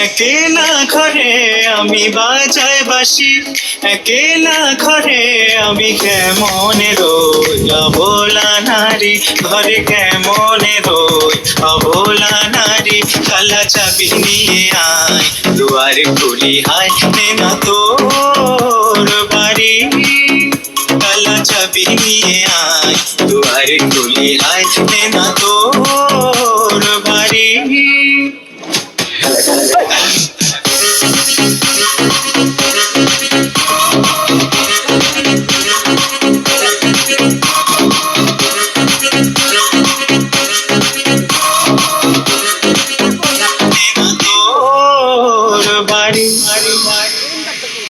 একেলা ঘরে আমি বাজাই বাসি, একেলা ঘরে আমি কেমনে রই অবলা নারী, ঘরে কেমনে রই অবলা নারী। কালা চাবি নিয়ে আয় দুয়ারে খুলি হায় না তোর বাড়ি, কালা চাবি নিয়ে আয় দুয়ারে খুলি হায় না তোর বাড়ি। তোর বাড়ি।